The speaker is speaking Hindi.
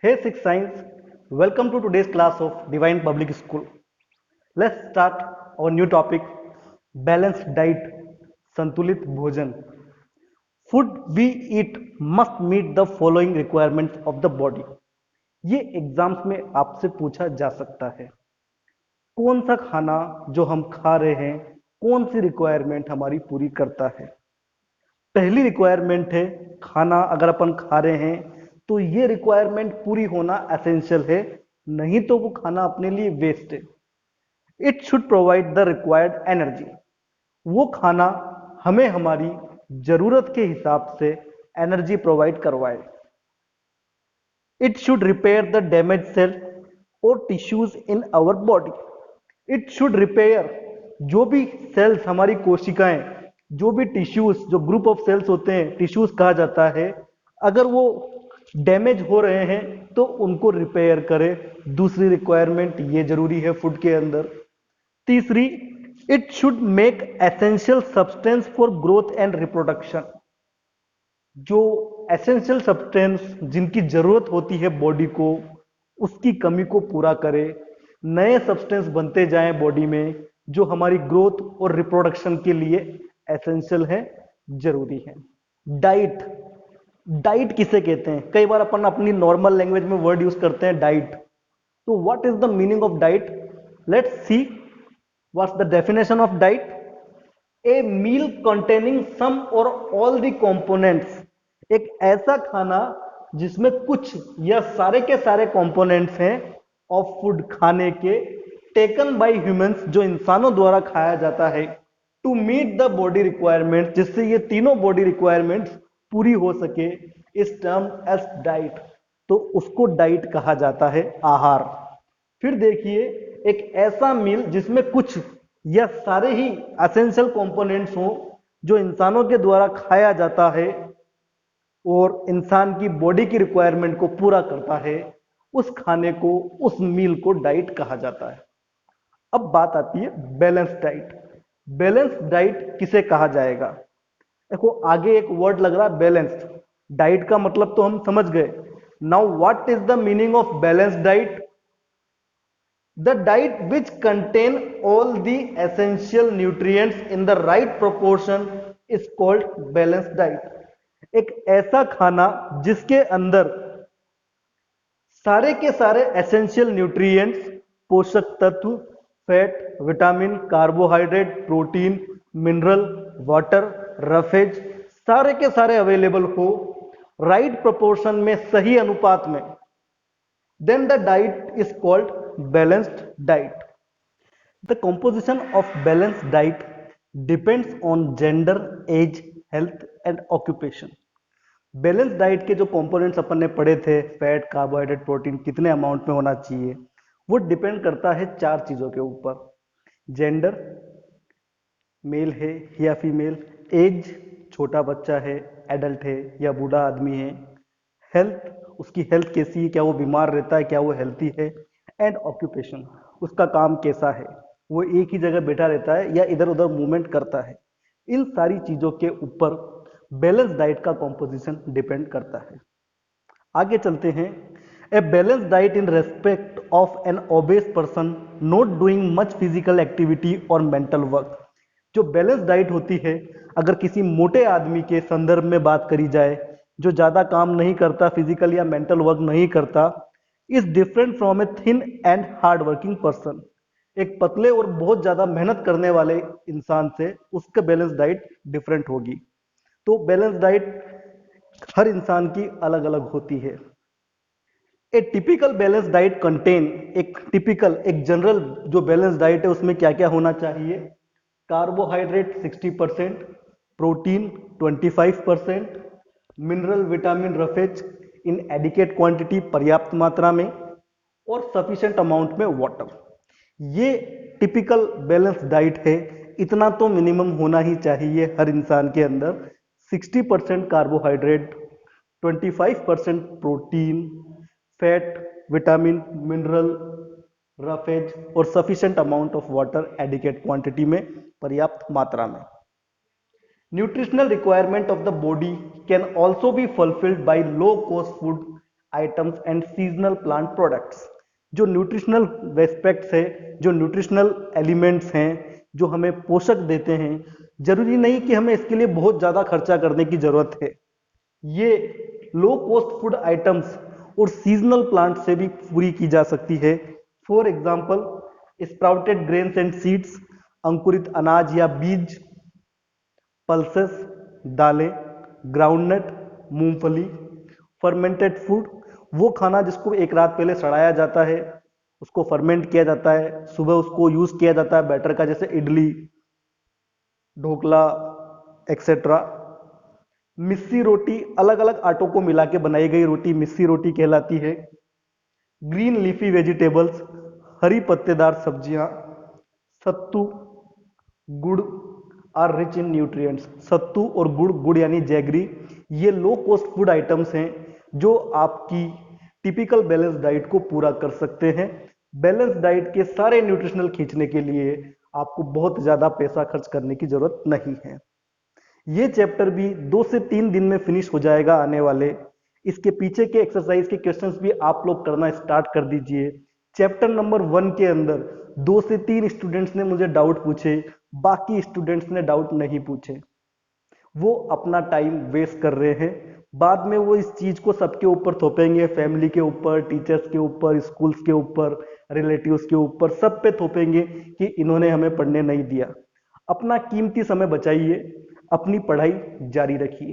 Hey Six Science, welcome to today's class of Divine Public School. Let's start our new topic balanced diet, संतुलित भोजन. Food we eat must meet the following requirements of the body. ये एग्जाम्स में आपसे पूछा जा सकता है. कौन सा खाना जो हम खा रहे हैं कौन सी रिक्वायरमेंट हमारी पूरी करता है. पहली रिक्वायरमेंट है खाना अगर अपन खा रहे हैं तो ये रिक्वायरमेंट पूरी होना एसेंशियल है, नहीं तो वो खाना अपने लिए वेस्ट है. It should provide the required energy. वो खाना हमें हमारी जरूरत के हिसाब से एनर्जी प्रोवाइड करवाए. It should repair the damage cell और tissues in our body. It should repair जो भी सेल्स हमारी कोशिकाएं, जो भी टिश्यूज, जो ग्रुप ऑफ सेल्स होते हैं टिश्यूज कहा जाता है, अगर वो डैमेज हो रहे हैं तो उनको रिपेयर करे. दूसरी रिक्वायरमेंट ये जरूरी है फूड के अंदर. तीसरी, it should make essential substance for growth and reproduction. जो एसेंशियल सब्सटेंस जिनकी जरूरत होती है बॉडी को, उसकी कमी को पूरा करे. नए सब्सटेंस बनते जाएं बॉडी में जो हमारी ग्रोथ और रिप्रोडक्शन के लिए एसेंशियल है, जरूरी है. डाइट. डाइट किसे कहते हैं? कई बार अपन अपनी नॉर्मल लैंग्वेज में वर्ड यूज करते हैं डाइट. तो what is the meaning of diet? Let's see what's the definition of diet. A meal containing some or all the components. एक ऐसा खाना जिसमें कुछ या सारे के सारे कंपोनेंट्स हैं ऑफ फूड, खाने के, टेकन बाय ह्यूमंस, जो इंसानों द्वारा खाया जाता है, to meet the body requirement, जिससे ये तीनों बॉडी रिक्वायरमेंट्स पूरी हो सके, इस टर्म एज डाइट. तो उसको डाइट कहा जाता है, आहार. फिर देखिए, एक ऐसा मील जिसमें कुछ या सारे ही एसेंशियल कंपोनेंट्स हों जो इंसानों के द्वारा खाया जाता है और इंसान की बॉडी की रिक्वायरमेंट को पूरा करता है, उस खाने को, उस मील को डाइट कहा जाता है. अब बात आती है बैलेंस डाइट. बैलेंस डाइट किसे कहा जाएगा? देखो आगे एक वर्ड लग रहा है बैलेंस्ड. डाइट का मतलब तो हम समझ गए. Now what is the meaning of balanced diet? The diet which contain all the essential nutrients in the right proportion is called balanced diet. एक ऐसा खाना जिसके अंदर सारे के सारे एसेंशियल न्यूट्रिएंट्स, पोषक तत्व, fat, vitamin, carbohydrate, protein, mineral, water, roughage, सारे के सारे अवेलेबल हो राइट प्रोपोर्शन में, सही अनुपात में, then the diet is called balanced diet. The composition of balanced diet depends on gender, age, health and occupation. Balance diet के जो कंपोनेंट्स अपन ने पढ़े थे, फैट, कार्बोहाइड्रेट, प्रोटीन, कितने अमाउंट में होना चाहिए, वो डिपेंड करता है चार चीजों के ऊपर. जेंडर, मेल है या फीमेल, एज, छोटा बच्चा है, एडल्ट है या बूढ़ा आदमी है, हेल्थ, उसकी हेल्थ कैसी है, क्या वो बीमार रहता है, क्या वो हेल्थी है, एंड ऑक्यूपेशन, उसका काम कैसा है, वो एक ही जगह बैठा रहता है या इधर उधर मूवमेंट करता है. इन सारी चीजों के ऊपर बैलेंस डाइट का कॉम्पोजिशन डिपेंड करता है. आगे चलते हैं. A balance diet in respect of an obese person not doing much physical activity और मेंटल वर्क. जो बैलेंस डाइट होती है, अगर किसी मोटे आदमी के संदर्भ में बात करी जाए जो ज्यादा काम नहीं करता, फिजिकल या मेंटल वर्क नहीं करता, is different from a thin and hard working person. एक पतले और बहुत ज्यादा मेहनत करने वाले इंसान से उसका बैलेंस डाइट डिफरेंट होगी. तो बैलेंस डाइट हर इंसान की अलग अलग होती है. A typical balance diet contain, एक टिपिकल, एक जनरल जो बैलेंस डाइट है उसमें क्या क्या होना चाहिए? Carbohydrate 60%, protein 25%, mineral, vitamin, roughage in adequate quantity, पर्याप्त मात्रा में, और सफिशिएंट अमाउंट में वाटर. ये टिपिकल बैलेंस डाइट है. इतना तो मिनिमम होना ही चाहिए हर इंसान के अंदर. 60% carbohydrate, 25% protein, fat, vitamin, mineral, roughage और sufficient amount of water adequate quantity में, पर्याप्त मात्रा में. Nutritional requirement of the body can also be fulfilled by low cost food items and seasonal plant products. जो न्यूट्रिशनल एस्पेक्ट्स है, जो न्यूट्रिशनल एलिमेंट्स हैं, जो हमें पोषक देते हैं, जरूरी नहीं कि हमें इसके लिए बहुत ज्यादा खर्चा करने की जरूरत है। ये लो कॉस्ट फूड आइटम्स और सीजनल प्लांट से भी पूरी की जा सकती है। For example sprouted grains and seeds, अंकुरित अनाज या बीज, पल्सेस, दालें, ग्राउंडनट, मूंगफली, फर्मेंटेड फूड, वो खाना जिसको एक रात पहले सड़ाया जाता है, उसको फर्मेंट किया जाता है, सुबह उसको यूज किया जाता है बैटर का, जैसे इडली, ढोकला एक्सेट्रा। मिस्सी रोटी, अलग अलग आटों को मिला के बनाई गई रोटी मिस्सी रोटी कहलाती है। ग्रीन लीफी वेजिटेबल्स, हरी पत्तेदार सब्जियां, सत्तू, गुड़ आर रिच इन न्यूट्रिएंट्स। सत्तू और गुड़, गुड़ यानी जैगरी, ये लो कॉस्ट फूड आइटम्स हैं जो आपकी टिपिकल बैलेंस डाइट को पूरा कर सकते हैं। बैलेंस डाइट के सारे न्यूट्रिशनल खींचने के लिए आपको बहुत ज्यादा पैसा खर्च करने की जरूरत नहीं है। ये चैप्टर भी 2 से 3 दिन में फिनिश हो जाएगा आने वाले। इसके पीछे के एक्सरसाइज के क्वेश्चंस भी आप लोग करना स्टार्ट कर दीजिए। चैप्टर नंबर 1 के अंदर 2 से 3 स्टूडेंट्स ने मुझे डाउट पूछे, बाकी स्टूडेंट्स ने डाउट नहीं पूछे। वो अपना टाइम वेस्ट कर रहे हैं। बाद में वो इस चीज को सबके ऊपर थोपेंगे, फैमिली के ऊपर, टीचर्स के ऊपर, स्कूल्स के ऊपर, रिलेटिव्स के ऊपर, सब पे थोपेंगे कि इन्होंने हमें पढ़ने नहीं दिया। अपना कीमती समय बचाइए, अपनी पढ़ाई जारी रखिए।